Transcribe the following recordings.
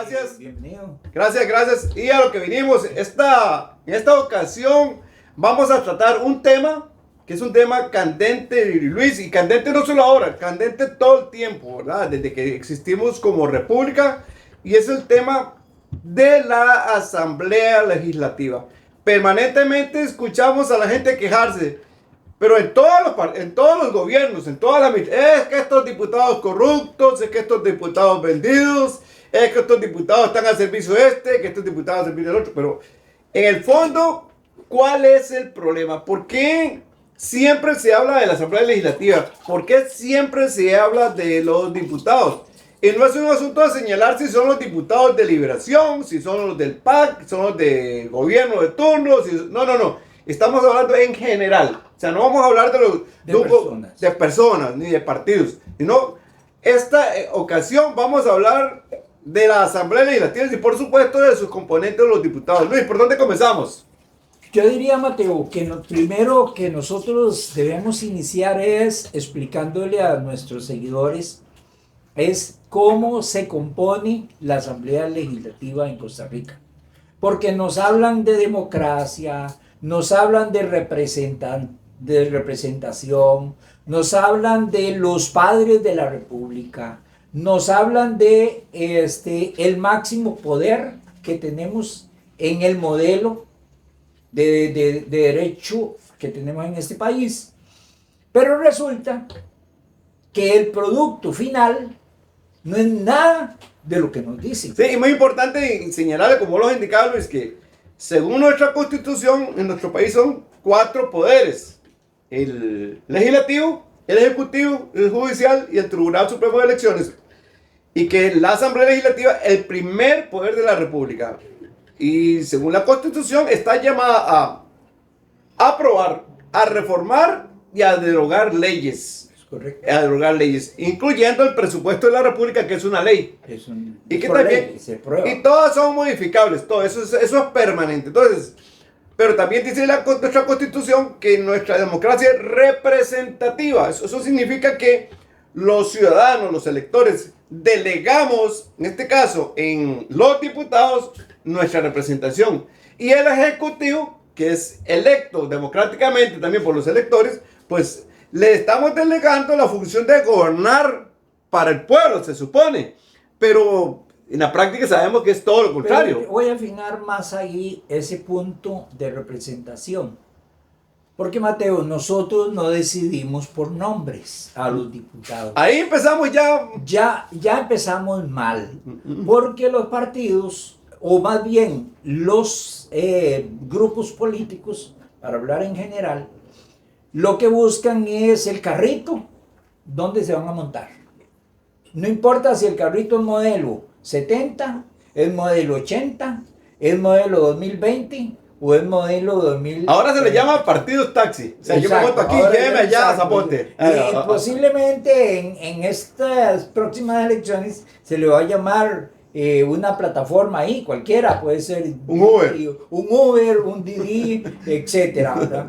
gracias. Bienvenido. Gracias. Y a lo que vinimos, en esta ocasión vamos a tratar un tema que es un tema candente, Luis, y candente no solo ahora, candente todo el tiempo, ¿verdad? Desde que existimos como república, y es el tema de la Asamblea Legislativa. Permanentemente escuchamos a la gente quejarse, pero en todos los gobiernos, en todas las... Es que estos diputados corruptos, es que estos diputados vendidos, es que estos diputados están al servicio que estos diputados al servicio del otro, pero en el fondo, ¿cuál es el problema? ¿Por qué siempre se habla de la Asamblea Legislativa? ¿Por qué siempre se habla de los diputados? Y no es un asunto de señalar si son los diputados de Liberación, si son los del PAC, son los de gobierno de turno. No. Estamos hablando en general. O sea, no vamos a hablar de los grupos de personas ni de partidos. Sino, esta ocasión vamos a hablar de la Asamblea Legislativa y, por supuesto, de sus componentes, los diputados. Luis, ¿por dónde comenzamos? Yo diría, Mateo, que lo primero que nosotros debemos iniciar es explicándole a nuestros seguidores es cómo se compone la Asamblea Legislativa en Costa Rica. Porque nos hablan de democracia, nos hablan de representación, nos hablan de los padres de la República, nos hablan de el máximo poder que tenemos en el modelo de derecho que tenemos en este país. Pero resulta que el producto final no es nada de lo que nos dicen. Sí, y muy importante señalarle, como lo indicaba Luis, que según nuestra constitución, en nuestro país son 4 poderes: el legislativo, el ejecutivo, el judicial y el Tribunal Supremo de Elecciones. Y que la Asamblea Legislativa es el primer poder de la República. Y según la constitución está llamada a aprobar, a reformar y a derogar leyes. Correcto. A derogar leyes, incluyendo el presupuesto de la República, que es una ley. Y que también, y todas son modificables, todo eso es permanente. Entonces, pero también dice nuestra Constitución que nuestra democracia es representativa. Eso significa que los ciudadanos, los electores, delegamos, en este caso, en los diputados, nuestra representación. Y el Ejecutivo, que es electo democráticamente también por los electores, pues le estamos delegando la función de gobernar para el pueblo, se supone. Pero en la práctica sabemos que es todo lo contrario. Pero voy a afinar más ahí ese punto de representación. Porque, Mateo, nosotros no decidimos por nombres a los diputados. Ahí empezamos ya. Ya empezamos mal. Porque los partidos, o más bien los grupos políticos, para hablar en general, lo que buscan es el carrito donde se van a montar. No importa si el carrito es modelo 70, es modelo 80, es modelo 2020 o es modelo 2000. Ahora se le llama partidos taxi. O sea, exacto, yo me monto aquí, lléveme allá a Zapote. Y posiblemente en estas próximas elecciones se le va a llamar una plataforma ahí, cualquiera, puede ser un Uber, un Didi, etcétera, ¿verdad?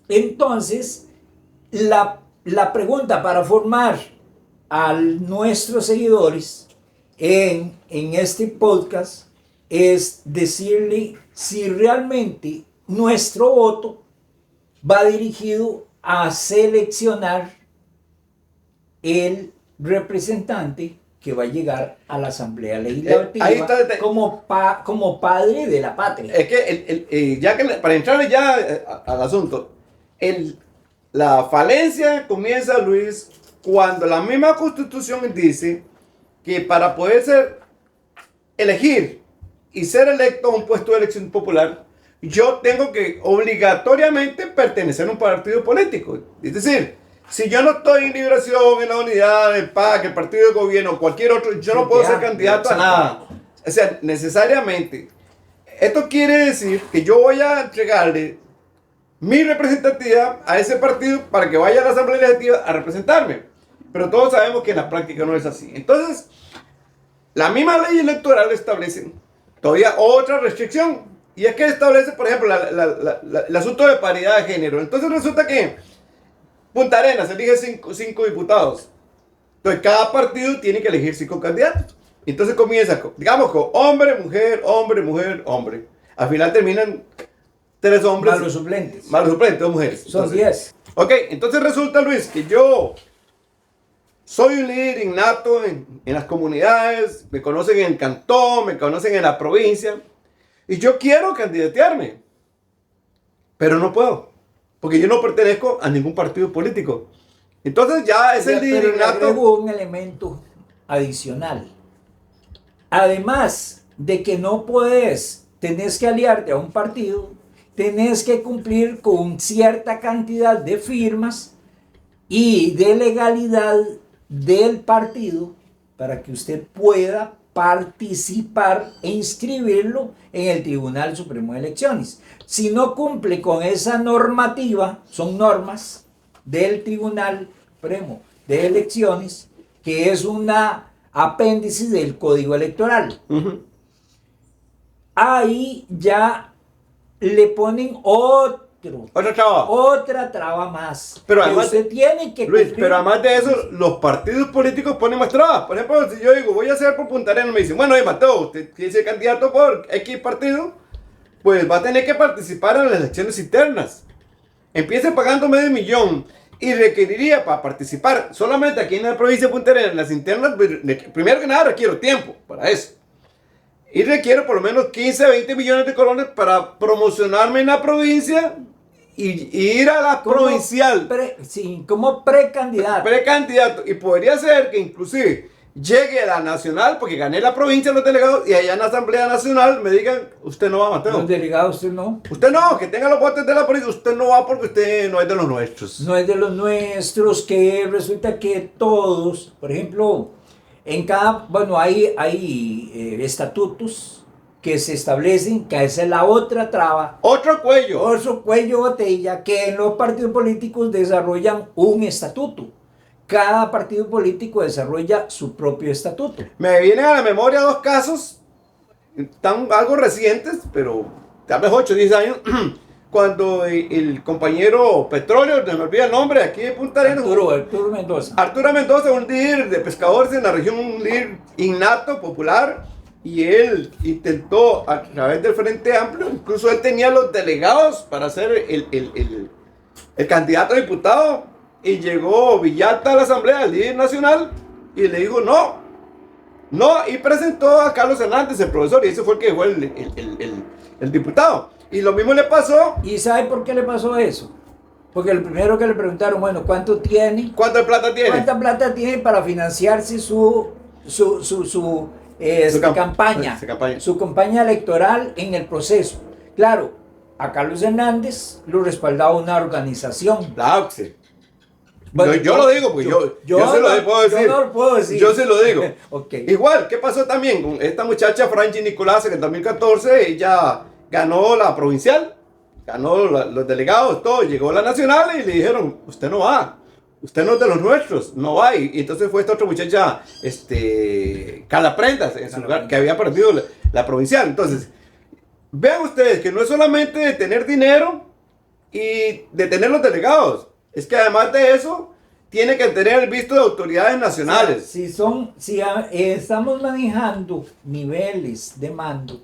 Entonces, la pregunta para formar a nuestros seguidores en este podcast es decirle si realmente nuestro voto va dirigido a seleccionar el representante que va a llegar a la Asamblea Legislativa como padre de la patria. Es que, ya que para entrar ya al asunto, la falencia comienza, Luis, cuando la misma Constitución dice que para poder elegir y ser electo a un puesto de elección popular, yo tengo que obligatoriamente pertenecer a un partido político. Es decir, si yo no estoy en Liberación, en la Unidad, en el PAC, el partido de gobierno, cualquier otro, yo no puedo ser candidato a nada. O sea, necesariamente. Esto quiere decir que yo voy a entregarle mi representatividad a ese partido para que vaya a la Asamblea Legislativa a representarme. Pero todos sabemos que en la práctica no es así. Entonces, la misma ley electoral establece todavía otra restricción. Y es que establece, por ejemplo, el asunto de paridad de género. Entonces resulta que Punta Arenas elige 5 diputados. Entonces cada partido tiene que elegir 5 candidatos. Entonces comienza, digamos, con hombre, mujer, hombre, mujer, hombre. Al final terminan 3 hombres. Más los suplentes. Más los suplentes, 2 mujeres. Son Entonces, 10. Ok, entonces resulta, Luis, que yo soy un líder innato en las comunidades, me conocen en el cantón, me conocen en la provincia, y yo quiero candidatearme, pero no puedo, porque yo no pertenezco a ningún partido político. Entonces ya es el líder Pero le innato. agrego un elemento adicional. Además de que no puedes, tenés que aliarte a un partido, tenés que cumplir con cierta cantidad de firmas y de legalidad del partido para que usted pueda participar e inscribirlo en el Tribunal Supremo de Elecciones. Si no cumple con esa normativa, son normas del Tribunal Supremo de Elecciones, que es una apéndice del Código Electoral. Ahí ya le ponen otra traba más. Pero que además, usted tiene que Luis, cumplir. pero además de eso, los partidos políticos ponen más trabas. Por ejemplo, si yo digo, voy a hacer por Punta Arenas, me dicen, bueno, Mateo, usted quiere ser candidato por X partido, pues va a tener que participar en las elecciones internas. Empiece pagando $500,000 y requeriría para participar solamente aquí en la provincia de Punta Arenas, en las internas, primero que nada requiero tiempo para eso. Y requiero por lo menos 15 a 20 millones de colones para promocionarme en la provincia y ir a la provincial. Sí, como precandidato. Precandidato. Y podría ser que inclusive llegue a la nacional, porque gané la provincia los delegados, y allá en la Asamblea Nacional me digan, usted no va, Mateo. Los delegados, usted no. Usted no, que tenga los votos de la provincia, usted no va porque usted no es de los nuestros. No es de los nuestros, que resulta que todos, por ejemplo, en cada, bueno, hay estatutos que se establecen, que esa es la otra traba. Otro cuello. Otro cuello botella, que en los partidos políticos desarrollan un estatuto. Cada partido político desarrolla su propio estatuto. Me vienen a la memoria 2 casos, tan algo recientes, pero tal vez 8 o 10 años, cuando el compañero Petróleo, me olvida el nombre, aquí de Punta Arenas. Arturo Mendoza. Arturo Mendoza, un líder de pescadores en la región, un líder innato, popular, y él intentó a través del Frente Amplio, incluso él tenía los delegados para ser el candidato a diputado, y llegó Villalta a la Asamblea, el líder nacional, y le dijo no, y presentó a Carlos Hernández, el profesor, y ese fue el que fue el diputado. Y lo mismo le pasó. ¿Y sabe por qué le pasó eso? Porque lo primero que le preguntaron, bueno, ¿cuánto tiene? ¿Cuánta plata tiene? ¿Cuánta plata tiene para financiarse su campaña? Su campaña electoral en el proceso. Claro, a Carlos Hernández lo respaldaba una organización. La OXE. Bueno, yo lo digo, pues yo se lo puedo decir. Yo no lo puedo decir. Yo se lo digo. Okay. Igual, ¿qué pasó también con esta muchacha Franchi Nicolás en el 2014? Ella ganó la provincial, ganó los delegados, todo, llegó a la nacional y le dijeron, usted no va, usted no es de los nuestros, no va. Y entonces fue esta otra muchacha, Carla Prendas, en su lugar, que había perdido la provincial. Entonces, vean ustedes que no es solamente de tener dinero y de tener los delegados, es que además de eso, tiene que tener el visto de autoridades nacionales. Si estamos manejando niveles de mando,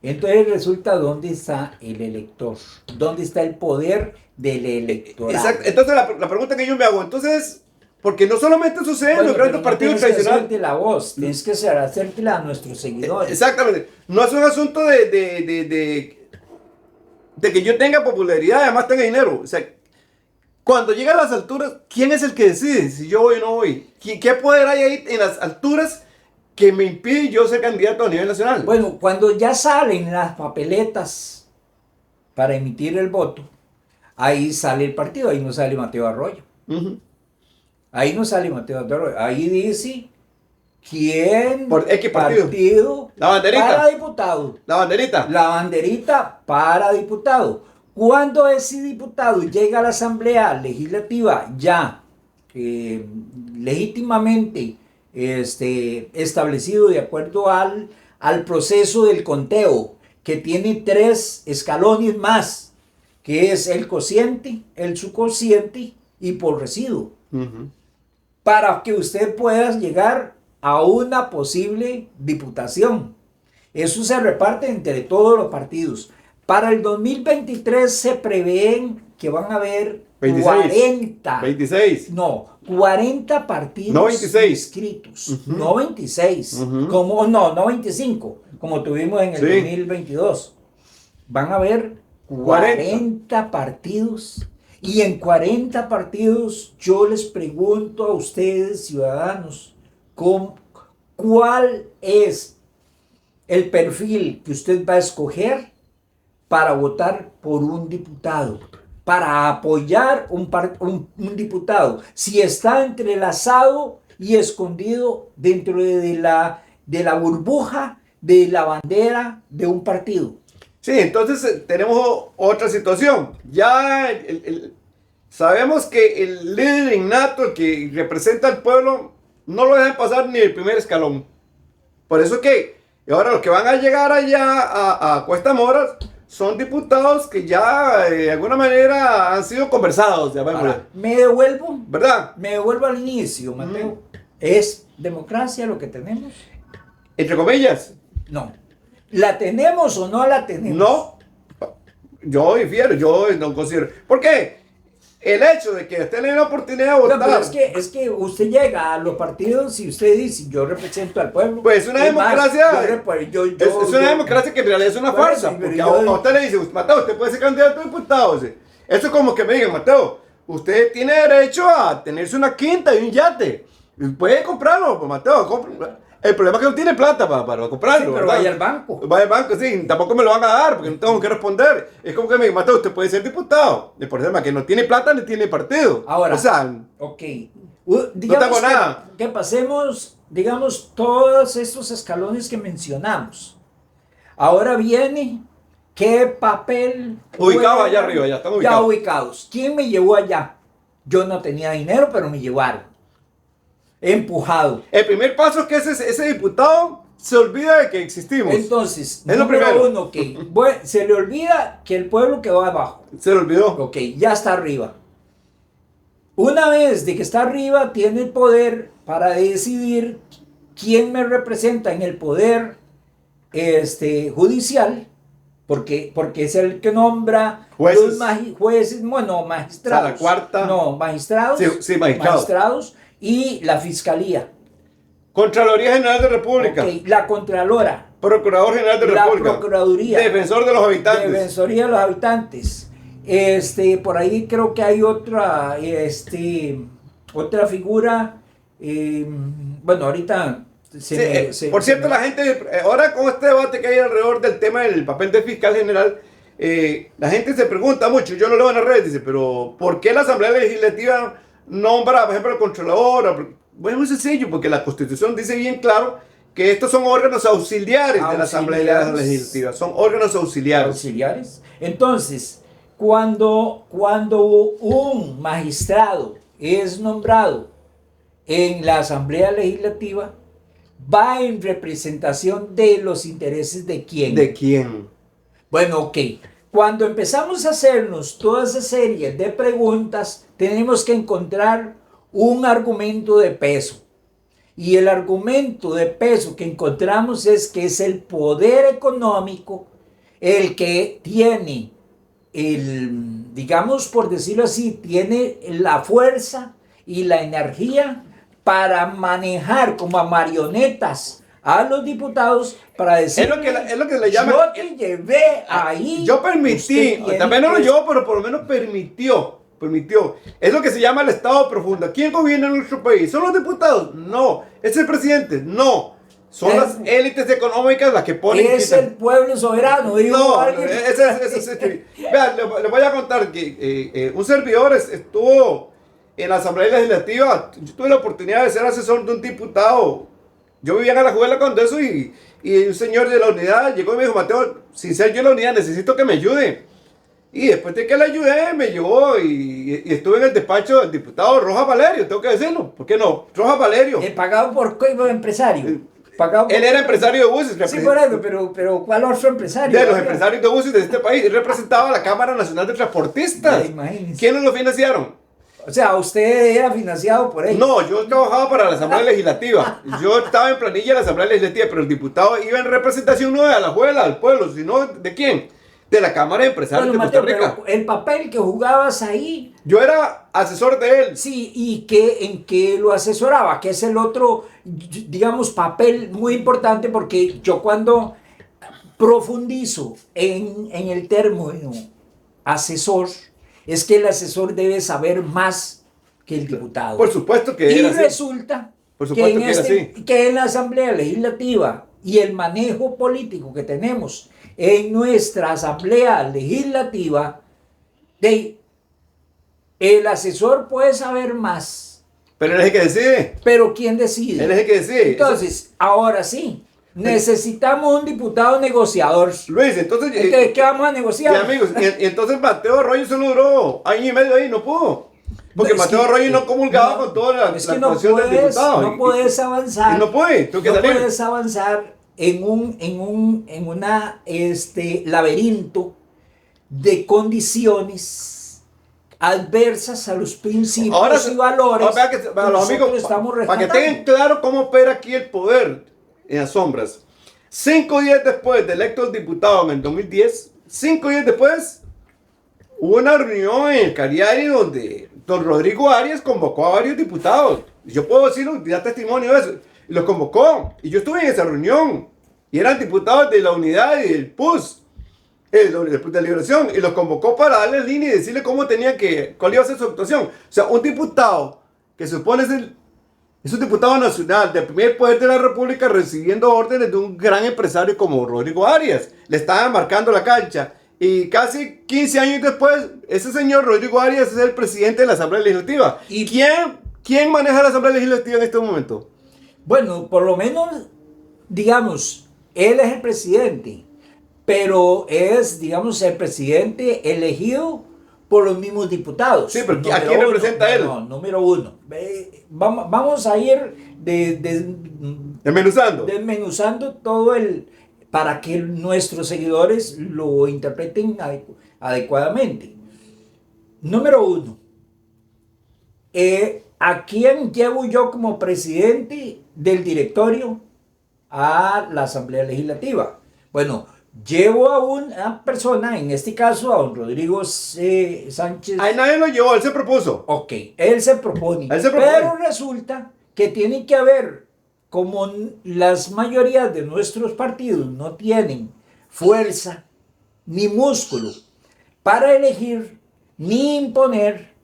entonces resulta dónde está el elector, dónde está el poder del electorado. Exacto. Entonces la pregunta que yo me hago, entonces, porque no solamente sucede en los grandes partidos tradicionales. Tienes que hacerte la voz, tienes que hacértela a nuestros seguidores. Exactamente. No es un asunto de que yo tenga popularidad, además tenga dinero. O sea, cuando llega a las alturas, ¿quién es el que decide si yo voy o no voy? ¿Qué poder hay ahí en las alturas que me impide yo ser candidato a nivel nacional? Bueno, cuando ya salen las papeletas para emitir el voto, ahí sale el partido, ahí no sale Mateo Arroyo. Ahí no sale Mateo Arroyo, ahí dice quién por X partido. La banderita. Para diputado. La banderita. La banderita para diputado. Cuando ese diputado llega a la Asamblea Legislativa ya legítimamente establecido de acuerdo al proceso del conteo, que tiene 3 escalones más, que es el cociente, el subcociente y por residuo, para que usted pueda llegar a una posible diputación. Eso se reparte entre todos los partidos. Para el 2023 se prevén que van a haber 40 partidos no 26. inscritos. No 26, no 25, como tuvimos en el 2022. Van a haber 40 partidos. Y en 40 partidos yo les pregunto a ustedes, ciudadanos, ¿cuál es el perfil que usted va a escoger para votar por un diputado? Para apoyar un diputado, si está entrelazado y escondido dentro de la burbuja de la bandera de un partido. Sí, entonces tenemos otra situación. Ya sabemos que el líder innato, el que representa al pueblo, no lo dejan pasar ni el primer escalón. Por eso que ahora los que van a llegar allá a Cuesta Moras son diputados que ya de alguna manera han sido conversados. Me devuelvo, ¿verdad? Me devuelvo al inicio, Mateo. ¿Es democracia lo que tenemos? Entre comillas. No. ¿La tenemos o no la tenemos? No. Yo difiero, yo no considero. ¿Por qué? El hecho de que usted le dé la oportunidad de votar. No, pero es que usted llega a los partidos y usted dice, yo represento al pueblo. Pues es una democracia. Es una democracia que en realidad es una farsa. Porque a usted le dice, Mateo, usted puede ser candidato a diputado. Eso es como que me digan, Mateo, usted tiene derecho a tenerse una quinta y un yate. Puede comprarlo, pues, Mateo. El problema es que no tiene plata para comprarlo. Sí, pero vaya al banco. Vaya al banco, sí. Tampoco me lo van a dar porque no tengo que responder. Es como que me digan, Mateo, usted puede ser diputado. El problema es que no tiene plata ni tiene partido. Ahora, o sea, ok. No tengo nada. Que pasemos, digamos, todos estos escalones que mencionamos. Ahora viene, ¿qué papel? Ubicado allá arriba, ya están ubicados. Ya ubicados. ¿Quién me llevó allá? Yo no tenía dinero, pero me llevaron. Empujado. El primer paso es que ese diputado se olvida de que existimos. Entonces, es lo primero. Uno, que se le olvida que el pueblo quedó abajo. Se le olvidó. Ok, ya está arriba. Una vez de que está arriba, tiene el poder para decidir quién me representa en el poder judicial, porque es el que nombra jueces, magistrados. O sea, la cuarta. No, magistrados. Sí, magistrados. Y la fiscalía. Contraloría General de República. Okay, la Contralora. Procurador General de República. La Procuraduría. Defensor de los habitantes. Defensoría de los habitantes. Por ahí creo que hay otra figura. Bueno, ahorita por cierto, la gente, ahora con este debate que hay alrededor del tema del papel del fiscal general, la gente se pregunta mucho, yo lo leo en las redes, dice, pero ¿por qué la Asamblea Legislativa nombra, por ejemplo, al Contralor? Bueno, muy sencillo, porque la Constitución dice bien claro que estos son órganos auxiliares de la Asamblea Legislativa, son órganos auxiliares. Entonces, cuando un magistrado es nombrado en la Asamblea Legislativa, va en representación de los intereses de quién. ¿De quién? Bueno, ok. Cuando empezamos a hacernos toda esa serie de preguntas, tenemos que encontrar un argumento de peso. Y el argumento de peso que encontramos es que es el poder económico el que tiene, digamos por decirlo así, tiene la fuerza y la energía para manejar como a marionetas a los diputados para decir es lo que le llaman, yo te llevé ahí, yo permití, también no lo llevó, pero por lo menos permitió, es lo que se llama el Estado profundo. ¿Quién gobierna en nuestro país? ¿Son los diputados? No. ¿Es el presidente? No. Son las élites económicas las que ponen... Es el pueblo soberano. No, vean, les voy a contar que un servidor estuvo en la Asamblea Legislativa. Yo tuve la oportunidad de ser asesor de un diputado. Yo vivía en Alajuela cuando eso y un señor de la unidad llegó y me dijo, Mateo, sin ser yo la unidad, necesito que me ayude. Y después de que le ayudé, me llevó y estuve en el despacho del diputado Rojas Valerio, tengo que decirlo. ¿Por qué no? Rojas Valerio. ¿Pagado por qué empresario? Él era empresario de buses. Sí, por eso, pero ¿cuál otro empresario? De los empresarios de buses de este país. Él representaba a la Cámara Nacional de Transportistas. Imagínense. ¿Quiénes lo financiaron? O sea, usted era financiado por ellos. No, yo trabajaba para la Asamblea Legislativa. Yo estaba en planilla de la Asamblea Legislativa, pero el diputado iba en representación no de Alajuela, al pueblo, sino ¿de quién? De la Cámara de Empresarios de Mateo, Costa Rica. pero el papel que jugabas ahí. Yo era asesor de él. Sí, y en qué lo asesoraba, que es el otro, digamos, papel muy importante, porque yo cuando profundizo en el término asesor, es que el asesor debe saber más que el diputado. Por supuesto que Y era así. resulta Por supuesto que era así. que en la Asamblea Legislativa y el manejo político que tenemos en nuestra Asamblea Legislativa, el asesor puede saber más. Pero él es el que decide. Pero ¿quién decide? Él es el que decide. Entonces, ahora sí, necesitamos un diputado negociador. Luis, entonces ¿Qué vamos a negociar? y amigos, y entonces Mateo Arroyo solo duró año y medio ahí, no pudo. Porque No, Mateo Arroyo no comulgaba con toda la actuación del diputado. No puedes avanzar. Y no puede, tengo que no salir. puedes avanzar en un laberinto de condiciones adversas a los principios y valores para que, para los amigos, estamos para que rescatando. tengan claro cómo opera aquí el poder en las sombras. 5 días después de electo el diputado en el 2010, 5 días después, hubo una reunión en el Cariari donde don Rodrigo Arias convocó a varios diputados. Yo puedo decirlo, dar testimonio de eso. Y los convocó. Y yo estuve en esa reunión. Y eran diputados de la unidad y del PUS. De Liberación. Y los convocó para darle línea y decirle cómo cuál iba a ser su actuación. O sea, un diputado que se supone es un diputado nacional del primer poder de la República recibiendo órdenes de un gran empresario como Rodrigo Arias. Le estaban marcando la cancha. Y casi 15 años después, ese señor Rodrigo Arias es el presidente de la Asamblea Legislativa. ¿Y quién maneja la Asamblea Legislativa en este momento? Bueno, por lo menos, digamos, él es el presidente, pero es, digamos, el presidente elegido por los mismos diputados. Sí, pero ¿a quién representa él? No, número uno. Vamos a ir desmenuzando todo para que nuestros seguidores lo interpreten adecuadamente. Número uno. ¿A quién llevo yo como presidente del directorio a la Asamblea Legislativa? Bueno, llevo a una persona, en este caso a don Rodrigo Sánchez. Ahí nadie lo llevó, él se propuso. Ok, él se propone. Pero resulta que tiene que haber, como las mayorías de nuestros partidos no tienen fuerza ni músculo para elegir ni imponer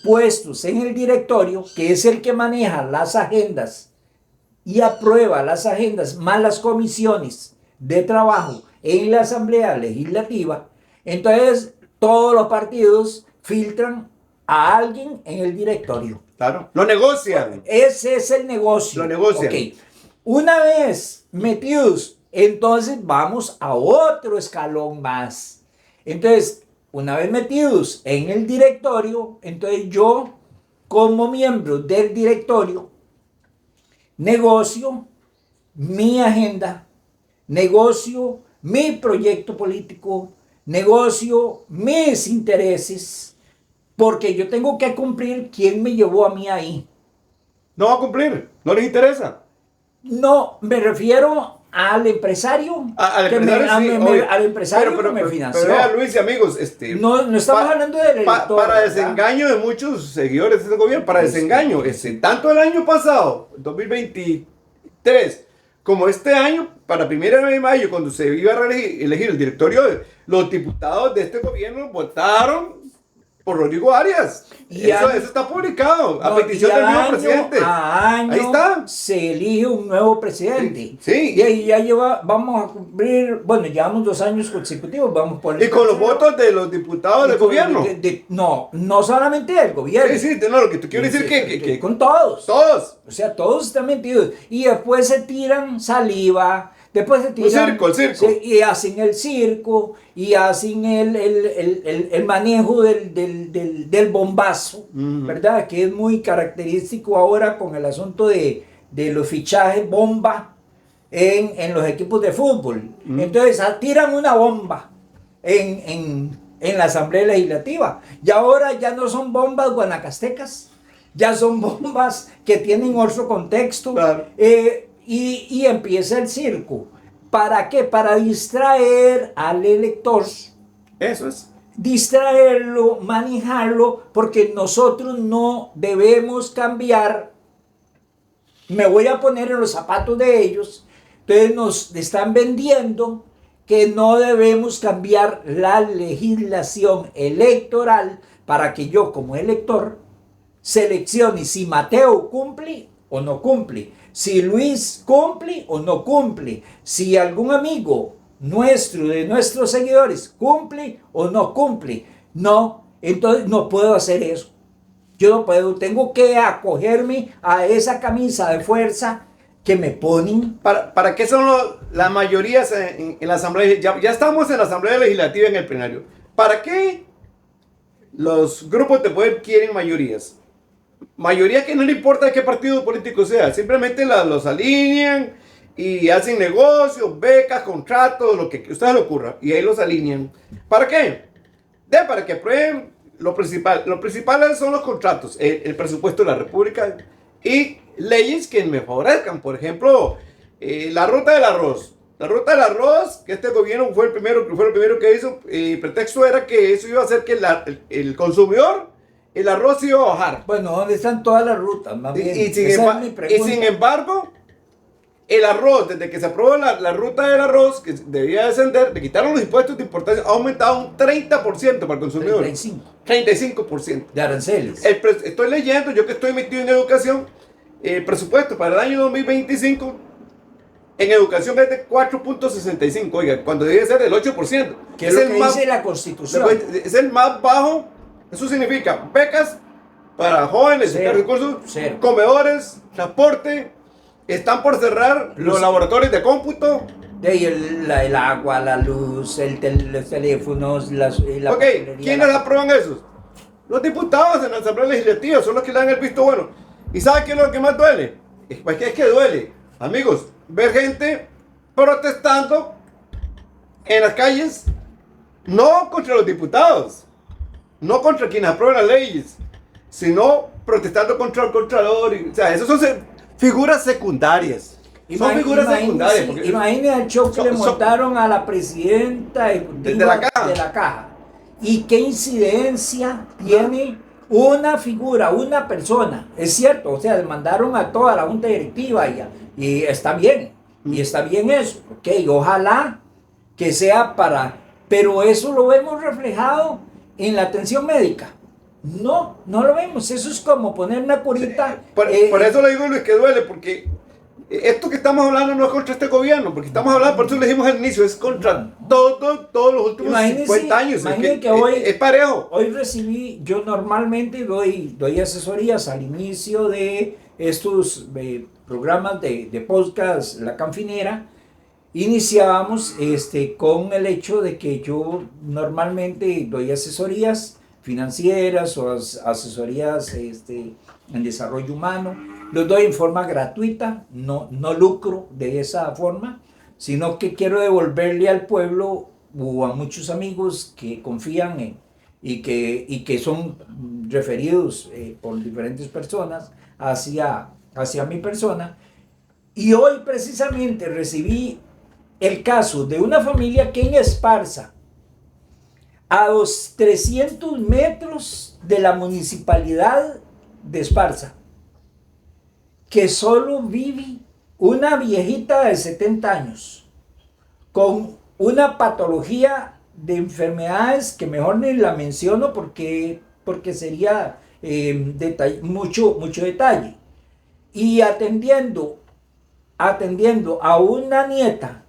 puestos en el directorio, que es el que maneja las agendas y aprueba las agendas más las comisiones de trabajo en la Asamblea Legislativa, entonces todos los partidos filtran a alguien en el directorio. Claro, lo negocian. Ese es el negocio. Lo negocian. Okay. Una vez metidos, entonces vamos a otro escalón más. Entonces, una vez metidos en el directorio, entonces yo, como miembro del directorio, negocio mi agenda, negocio mi proyecto político, negocio mis intereses, porque yo tengo que cumplir quién me llevó a mí ahí. No va a cumplir, no les interesa. No, me refiero al empresario, al empresario que me financió. Pero vean, Luis y amigos, no estamos hablando del elector, para desengaño de muchos seguidores de este gobierno, para desengaño, tanto el año pasado, 2023, como este año, para 1 de mayo, cuando se iba a elegir el directorio, los diputados de este gobierno votaron por Rodrigo Arias. Eso está publicado a petición del mismo presidente. Ahí está. Se elige un nuevo presidente. Sí. Y ahí ya vamos a cumplir, bueno, llevamos 2 años consecutivos, vamos por el y con los votos de los diputados del gobierno. No solamente del gobierno. Sí, no, lo que tú quieres decir que con todos. Todos. O sea, todos están metidos. Y después se tiran saliva. Después se tiran, el circo. Y hacen el circo, y hacen el manejo del bombazo, ¿verdad? Que es muy característico ahora con el asunto de los fichajes bomba en los equipos de fútbol. Entonces tiran una bomba en en la Asamblea Legislativa. Y ahora ya no son bombas guanacastecas, ya son bombas que tienen otro contexto. Claro. Y empieza el circo. ¿Para qué? Para distraer al elector. Eso es. Distraerlo, manejarlo, porque nosotros no debemos cambiar. Me voy a poner en los zapatos de ellos. Entonces nos están vendiendo que no debemos cambiar la legislación electoral para que yo como elector seleccione si Mateo cumple o no cumple, si Luis cumple o no cumple, si algún amigo nuestro, de nuestros seguidores, cumple o no cumple. No, entonces no puedo hacer eso. Yo no puedo, tengo que acogerme a esa camisa de fuerza que me ponen. ¿Para qué son las mayorías en la Asamblea? Ya estamos en la Asamblea Legislativa en el plenario. ¿Para qué los grupos de poder quieren mayorías? Mayoría que no le importa qué partido político sea, simplemente los alinean y hacen negocios, becas, contratos, lo que a ustedes les ocurra, y ahí los alinean. ¿Para qué? Para que aprueben lo principal. Lo principal son los contratos, el presupuesto de la República y leyes que me favorezcan. Por ejemplo, la ruta del arroz. La ruta del arroz, que este gobierno fue el primero que hizo, pretexto era que eso iba a hacer que el consumidor, el arroz iba a bajar. Bueno, ¿dónde están todas las rutas? Más bien. Y sin embargo, el arroz, desde que se aprobó la ruta del arroz, que debía descender, le quitaron los impuestos de importación, ha aumentado un 30% para el consumidor. 35%. De aranceles. Estoy leyendo, yo que estoy metido en educación, el presupuesto para el año 2025 en educación es de 4.65, oiga, cuando debe ser del 8%. Que es lo que dice la Constitución. Es el más bajo. Eso significa becas para jóvenes, recursos, comedores, transporte. Están por cerrar los laboratorios de cómputo. El agua, la luz, los teléfonos, la ok, ¿quiénes aprueban eso? Los diputados en la Asamblea Legislativa son los que le dan el visto bueno. ¿Y sabe qué es lo que más duele? Es que duele, amigos, ver gente protestando en las calles, no contra los diputados, no contra quienes aprueban las leyes, sino protestando contra el Contralor. O sea, esos son figuras secundarias. Son figuras secundarias. Imagínate el show que le montaron a la presidenta de la caja. ¿Y qué incidencia tiene una figura, una persona? Es cierto, o sea, le mandaron a toda la junta directiva y está bien. Y está bien eso. Ok, ojalá que sea para... Pero eso lo vemos reflejado en la atención médica. No lo vemos. Eso es como poner una curita. Por eso le digo, Luis, que duele, porque esto que estamos hablando no es contra este gobierno, porque estamos hablando, por eso le dijimos al inicio, es contra todos los últimos 50 años. Es parejo. Hoy recibí, yo normalmente doy asesorías al inicio de estos programas de podcast, La Canfinera. Iniciábamos con el hecho de que yo normalmente doy asesorías financieras o asesorías en desarrollo humano. Los doy en forma gratuita, no lucro de esa forma, sino que quiero devolverle al pueblo o a muchos amigos que confían y que son referidos por diferentes personas hacia mi persona. Y hoy precisamente recibí el caso de una familia que en Esparza, a los 300 metros de la municipalidad de Esparza, que solo vive una viejita de 70 años con una patología de enfermedades que mejor ni la menciono porque sería mucho detalle, y atendiendo a una nieta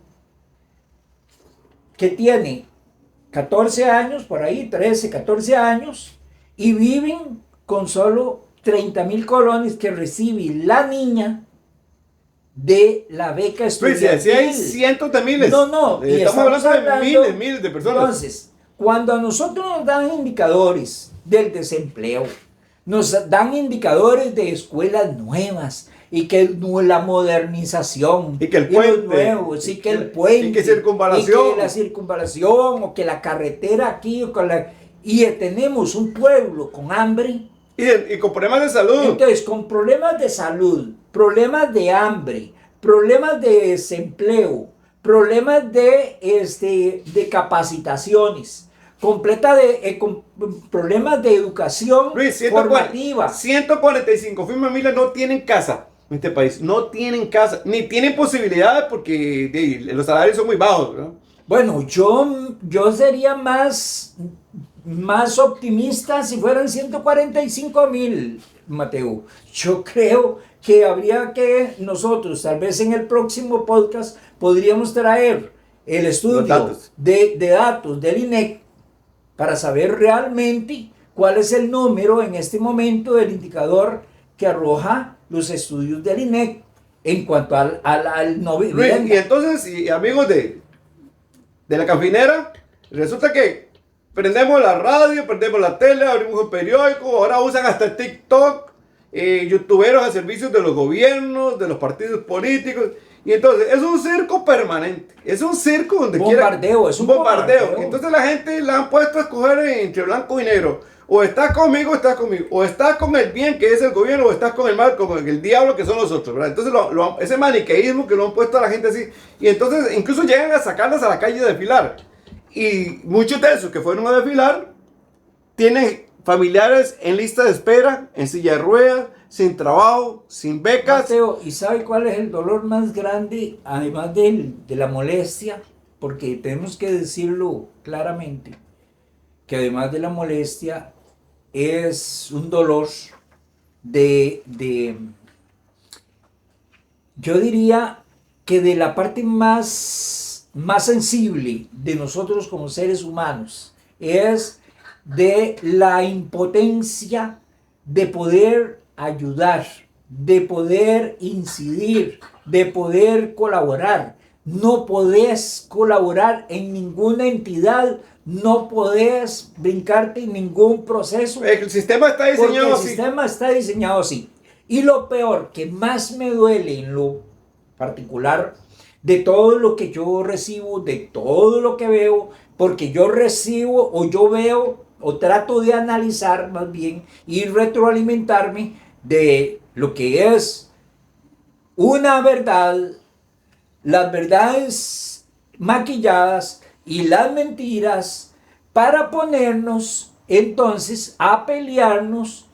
que tiene 14 años, por ahí, 13, 14 años, y viven con solo 30,000 colones que recibe la niña de la beca estudiantil. Sí, hay cientos de miles. No. Estamos hablando de miles de personas. Entonces, cuando a nosotros nos dan indicadores del desempleo, nos dan indicadores de escuelas nuevas, y que la modernización, y que el puente, los nuevos, y que el puente, y que circunvalación, y que la circunvalación, o que la carretera aquí, y tenemos un pueblo con hambre. Y con problemas de salud. Entonces, con problemas de salud, problemas de hambre, problemas de desempleo, problemas de capacitaciones, con problemas de educación Luis, formativa. 145 familias no tienen casa en este país. No tienen casa, ni tienen posibilidades porque los salarios son muy bajos, ¿no? Bueno, yo sería más optimista si fueran 145,000, Mateo. Yo creo que habría que nosotros, tal vez en el próximo podcast, podríamos traer el estudio de datos del INEC para saber realmente cuál es el número en este momento del indicador que arroja los estudios del INEC en cuanto al no vivienda. Y entonces, amigos de la Cafinera, resulta que prendemos la radio, prendemos la tele, abrimos un periódico, ahora usan hasta TikTok, youtuberos a servicios de los gobiernos, de los partidos políticos. Y entonces es un circo permanente, es un circo donde bombardeo, es un bombardeo. Entonces la gente la han puesto a escoger entre blanco y negro. O estás conmigo, o estás con el bien que es el gobierno, o estás con el mal, con el diablo que son los otros, ¿verdad? Entonces ese maniqueísmo que lo han puesto a la gente así, y entonces incluso llegan a sacarlas a la calle a desfilar. Y muchos de esos que fueron a desfilar tienen familiares en lista de espera, en silla de ruedas, sin trabajo, sin becas. Mateo, ¿y sabe cuál es el dolor más grande, además de la molestia? Porque tenemos que decirlo claramente, que además de la molestia es un dolor yo diría que de la parte más sensible de nosotros como seres humanos, es de la impotencia de poder ayudar, de poder incidir, de poder colaborar. No podés colaborar en ninguna entidad, no podés brincarte en ningún proceso. El sistema está diseñado así. El sistema está diseñado así. Y lo peor, que más me duele en lo particular de todo lo que yo recibo, de todo lo que veo, porque yo recibo o yo veo o trato de analizar más bien y retroalimentarme de lo que es una verdad, las verdades maquilladas y las mentiras, para ponernos entonces a pelearnos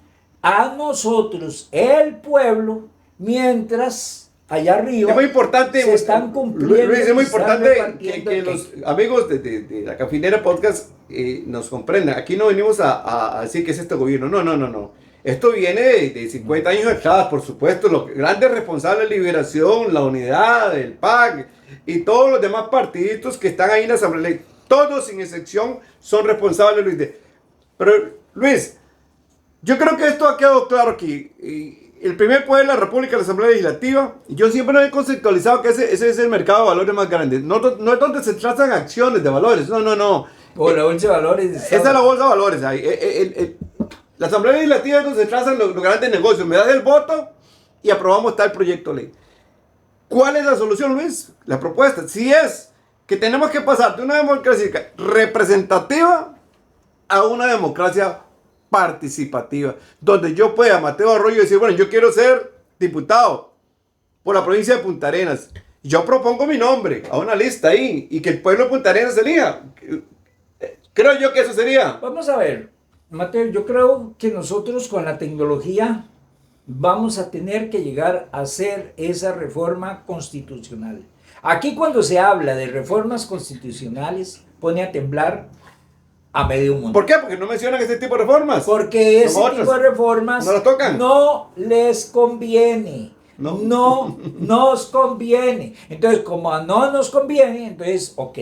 a nosotros, el pueblo, mientras allá arriba es muy importante, se están cumpliendo. Luis, es muy importante que los amigos de la Cafinera Podcast nos comprendan. Aquí no venimos a decir que es este gobierno. No. Esto viene de 50 años atrás, por supuesto. Los grandes responsables de Liberación, la Unidad, el PAC y todos los demás partiditos que están ahí en la Asamblea, todos sin excepción son responsables, Luis. Pero, Luis, yo creo que esto ha quedado claro aquí. El primer poder de la República, la Asamblea Legislativa, yo siempre lo he conceptualizado que ese es el mercado de valores más grande. No es donde se trazan acciones de valores, no. O la bolsa de valores. Esa es la bolsa de valores. La Asamblea Legislativa es donde se trazan los grandes negocios. Me das el voto y aprobamos tal proyecto de ley. ¿Cuál es la solución, Luis? La propuesta. Si es que tenemos que pasar de una democracia representativa a una democracia participativa, donde yo pueda, Mateo Arroyo, decir, bueno, yo quiero ser diputado por la provincia de Punta Arenas. Yo propongo mi nombre a una lista ahí y que el pueblo de Punta Arenas elija. Creo yo que eso sería. Vamos a ver, Mateo, yo creo que nosotros con la tecnología vamos a tener que llegar a hacer esa reforma constitucional. Aquí cuando se habla de reformas constitucionales, pone a temblar a medio mundo. ¿Por qué? Porque no mencionan ese tipo de reformas. Porque ese tipo de reformas no las tocan. No les conviene. No nos conviene. Entonces, como no nos conviene, entonces, ok,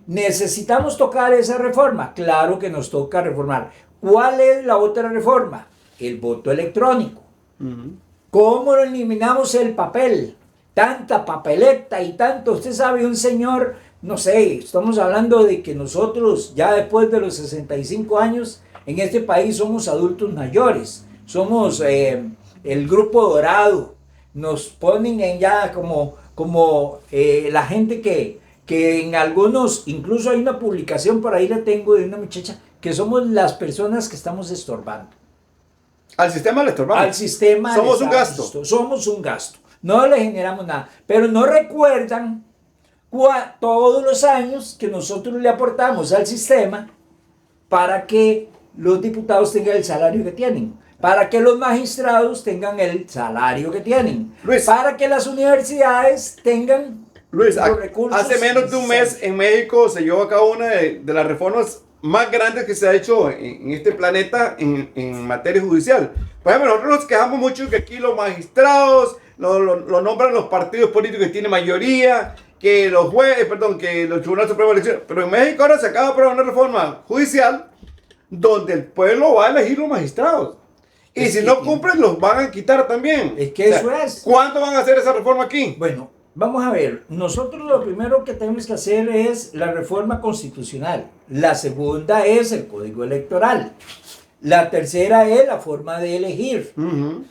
necesitamos tocar esa reforma. Claro que nos toca reformar. ¿Cuál es la otra reforma? El voto electrónico. ¿Cómo eliminamos el papel? Tanta papeleta y tanto. Usted sabe, un señor, no sé, estamos hablando de que nosotros ya después de los 65 años en este país somos adultos mayores. Somos el grupo dorado. nos ponen en ya como la gente que en algunos, incluso hay una publicación por ahí la tengo de una muchacha, que somos las personas que estamos estorbando. Al sistema le estorbamos. Al sistema somos un gasto. Somos un gasto. No le generamos nada. Pero no recuerdan todos los años que nosotros le aportamos al sistema para que los diputados tengan el salario que tienen, para que los magistrados tengan el salario que tienen, Luis, para que las universidades tengan Luis, los recursos hace menos de un mes en México se llevó a cabo una de las reformas más grandes que se ha hecho en este planeta en materia judicial. Por ejemplo, nosotros nos quejamos mucho que aquí los magistrados lo nombran los partidos políticos que tienen mayoría, que los jueces, perdón, que los tribunales supremos de elección. Pero en México ahora se acaba de aprobar una reforma judicial donde el pueblo va a elegir los magistrados. Y si no cumplen, los van a quitar también. Es que eso es. ¿Cuándo van a hacer esa reforma aquí? Bueno, vamos a ver. Nosotros lo primero que tenemos que hacer es la reforma constitucional. La segunda es el código electoral. La tercera es la forma de elegir.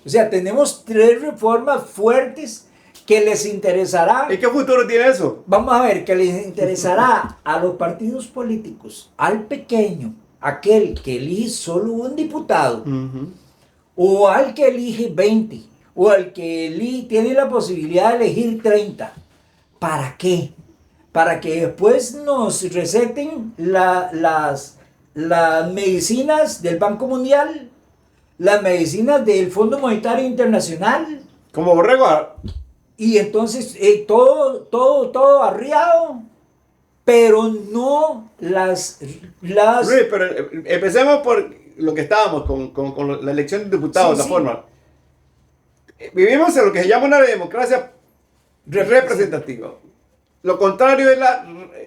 O sea, tenemos 3 reformas fuertes que les interesará. ¿Y qué futuro tiene eso? Vamos a ver, que les interesará a los partidos políticos, al pequeño, aquel que elige solo un diputado, o al que elige 20, o al que tiene la posibilidad de elegir 30. ¿Para qué? Para que después nos receten las medicinas del Banco Mundial, las medicinas del Fondo Monetario Internacional. Como borrego. Y entonces todo arriado, pero no las... Luis, pero empecemos por lo que estábamos con la elección de diputados, Sí, la forma. Vivimos en lo que se llama una democracia representativa. Lo contrario es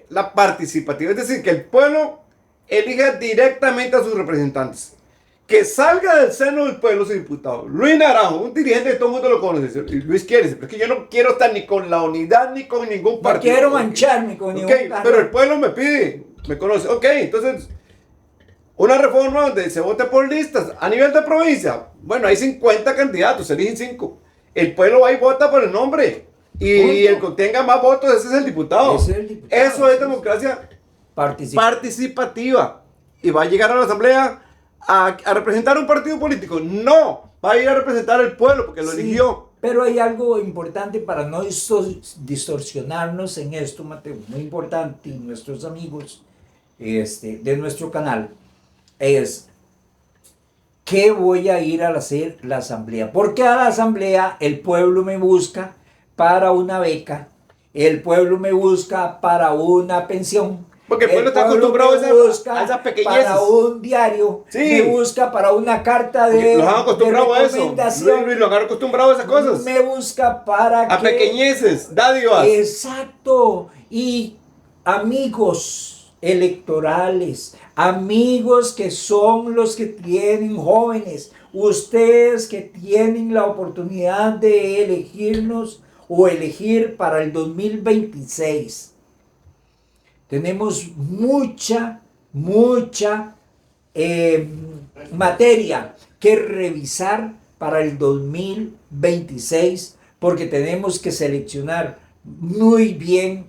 la participativa, es decir, que el pueblo elija directamente a sus representantes. Que salga del seno del pueblo su diputado. Luis Naranjo, un dirigente que todo el mundo lo conoce. Luis quiere, pero es que yo no quiero estar ni con la unidad ni con ningún partido. No quiero mancharme con ningún partido. Pero el pueblo me pide, me conoce. Ok, entonces, una reforma donde se vote por listas a nivel de provincia. Bueno, hay 50 candidatos, se eligen 5. El pueblo va y vota por el nombre. Y el que tenga más votos, ese es el diputado. Eso es democracia participativa. Y va a llegar a la asamblea a representar un partido político. No, va a ir a representar al pueblo porque lo eligió. Pero hay algo importante para no distorsionarnos en esto, Mateo, muy importante, y nuestros amigos de nuestro canal, es ¿qué voy a ir a hacer la asamblea? Porque a la asamblea el pueblo me busca para una beca, el pueblo me busca para una pensión. Porque el pueblo está acostumbrado a esas pequeñeces. Para un diario, sí. Me busca para una carta de los han acostumbrado a eso. Luis, los han acostumbrado a esas cosas. Me busca para a pequeñeces, dádivas. Exacto. Y amigos electorales, amigos que son los que tienen jóvenes, ustedes que tienen la oportunidad de elegirnos o elegir para el 2026. Tenemos mucha materia que revisar para el 2026 porque tenemos que seleccionar muy bien,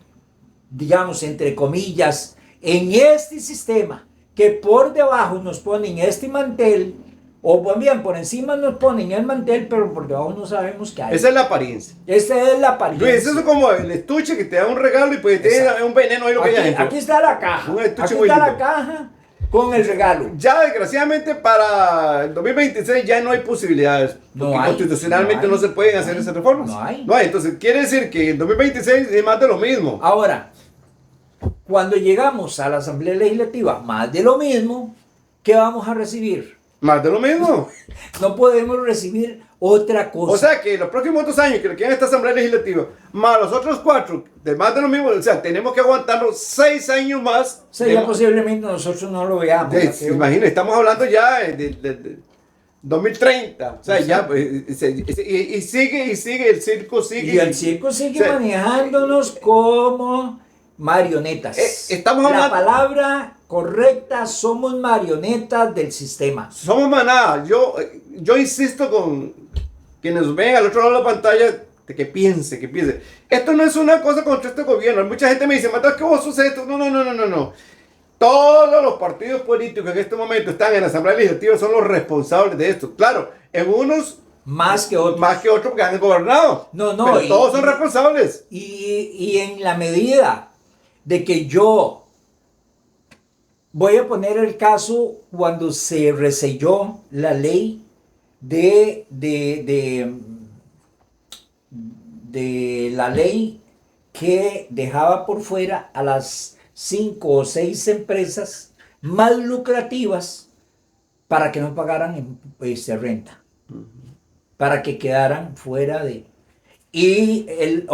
digamos, entre comillas, en este sistema que por debajo nos ponen este mantel, o bien por encima nos ponen el mantel, pero por debajo no sabemos qué hay. Esa es la apariencia. Esa es la apariencia. Luis, eso es como el estuche que te da un regalo y pues tiene un veneno ahí lo que hay adentro. Aquí está la caja. Aquí está la caja con el regalo. Ya desgraciadamente para el 2026 ya no hay posibilidades. Porque constitucionalmente no se pueden hacer esas reformas. No hay. Entonces quiere decir que en 2026 es más de lo mismo. Ahora, cuando llegamos a la Asamblea Legislativa, más de lo mismo, ¿qué vamos a recibir? Más de lo mismo. No podemos recibir otra cosa. O sea que los próximos 2 años que le quedan a esta Asamblea Legislativa, más los otros 4, de más de lo mismo, o sea, tenemos que aguantarnos 6 años más. O sea, ya posiblemente nosotros no lo veamos. Imagínate, estamos hablando ya de 2030. O sea, ya, y sigue, el circo sigue. Y el circo sigue manejándonos como marionetas. Estamos hablando... La palabra correcta, somos marionetas del sistema. Somos manada. Yo insisto quienes ven al otro lado de la pantalla, de que piense. Esto no es una cosa contra este gobierno. Mucha gente me dice, Mateo, es que vos sos esto. No. Todos los partidos políticos que en este momento están en la Asamblea Legislativa son los responsables de esto. Claro, en unos más que otros porque han gobernado. No, pero todos son responsables. Y en la medida de que yo voy a poner el caso cuando se reselló la ley de la ley que dejaba por fuera a las 5 o 6 empresas más lucrativas para que no pagaran renta, para que quedaran fuera de... Y el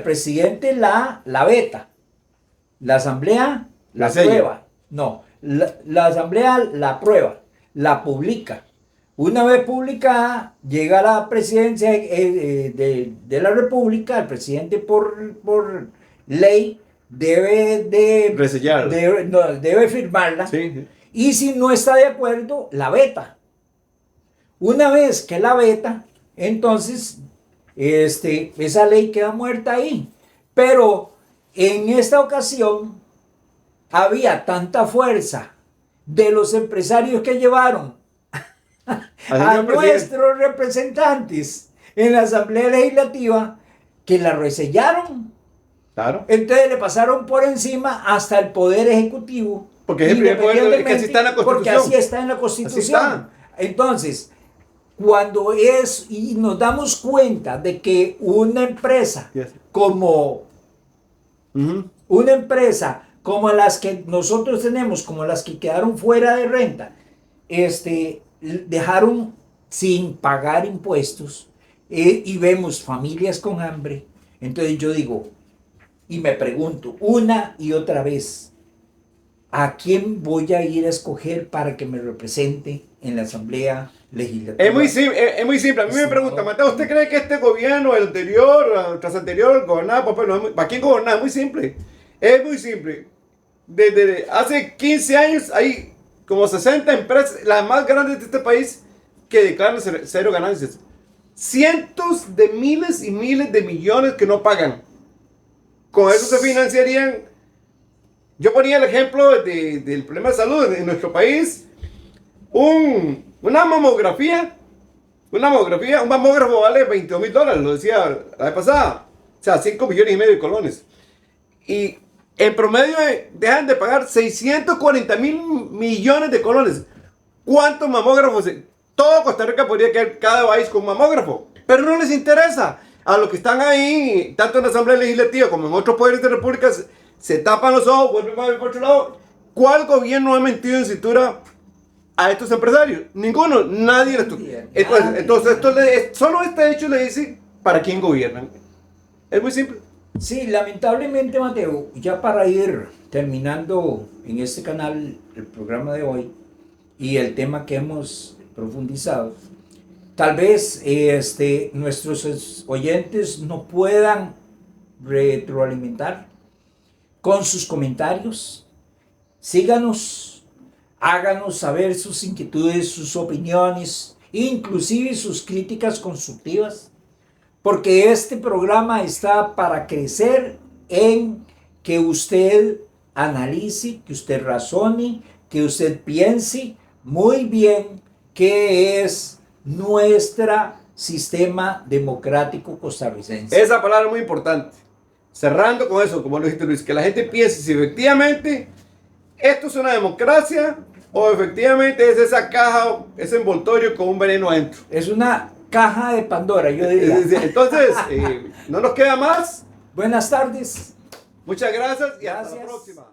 presidente la veta, la asamblea la aprueba, no, la asamblea la aprueba, la publica. Una vez publicada, llega a la presidencia de la República, el presidente por ley debe resellarla. Debe firmarla. Sí. Y si no está de acuerdo, la veta. Una vez que la veta, entonces esa ley queda muerta ahí. Pero en esta ocasión había tanta fuerza de los empresarios que llevaron a nuestros representantes en la Asamblea Legislativa que la resellaron. Claro. Entonces le pasaron por encima hasta el Poder Ejecutivo. Porque es el primer poder, que así está en la Constitución. Porque así está en la Constitución. Entonces, cuando y nos damos cuenta de que una empresa como una empresa como las que nosotros tenemos, como las que quedaron fuera de renta, dejaron sin pagar impuestos, y vemos familias con hambre. Entonces yo digo, y me pregunto una y otra vez, ¿a quién voy a ir a escoger para que me represente en la Asamblea Legislativa? Es muy simple. A mí me preguntan, Mateo, ¿usted cree que este gobierno, el anterior, tras anterior, gobernaba? ¿Para quién gobernaba? Es muy simple. Es muy simple. Desde hace 15 años hay como 60 empresas, las más grandes de este país, que declaran cero ganancias. Cientos de miles y miles de millones que no pagan. Con eso se financiarían. Yo ponía el ejemplo del problema de salud en nuestro país. Una mamografía, un mamógrafo vale $22,000, lo decía la vez pasada. O sea, 5,5 millones de colones. Y en promedio dejan de pagar 640,000 millones de colones. ¿Cuántos mamógrafos? Todo Costa Rica podría quedar cada país con un mamógrafo. Pero no les interesa. A los que están ahí, tanto en la Asamblea Legislativa como en otros poderes de repúblicas, se tapan los ojos, vuelven a ver por otro lado. ¿Cuál gobierno ha metido en cintura a estos empresarios? Ninguno, nadie les toca. Entonces, solo este hecho le dice para quién gobiernan. Es muy simple. Sí, lamentablemente, Mateo, ya para ir terminando en este canal el programa de hoy y el tema que hemos profundizado, tal vez nuestros oyentes no puedan retroalimentar con sus comentarios. Síganos, háganos saber sus inquietudes, sus opiniones, inclusive sus críticas constructivas, porque este programa está para crecer en que usted analice, que usted razone, que usted piense muy bien qué es nuestro sistema democrático costarricense. Esa palabra es muy importante. Cerrando con eso, como lo dijiste Luis, que la gente piense si efectivamente esto es una democracia o efectivamente es esa caja, ese envoltorio con un veneno adentro. Es una caja de Pandora, yo diría. Entonces, no nos queda más. Buenas tardes. Muchas gracias y hasta la próxima.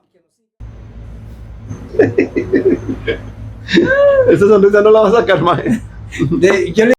Esa sonrisa no la vas a sacar, mae. Yo le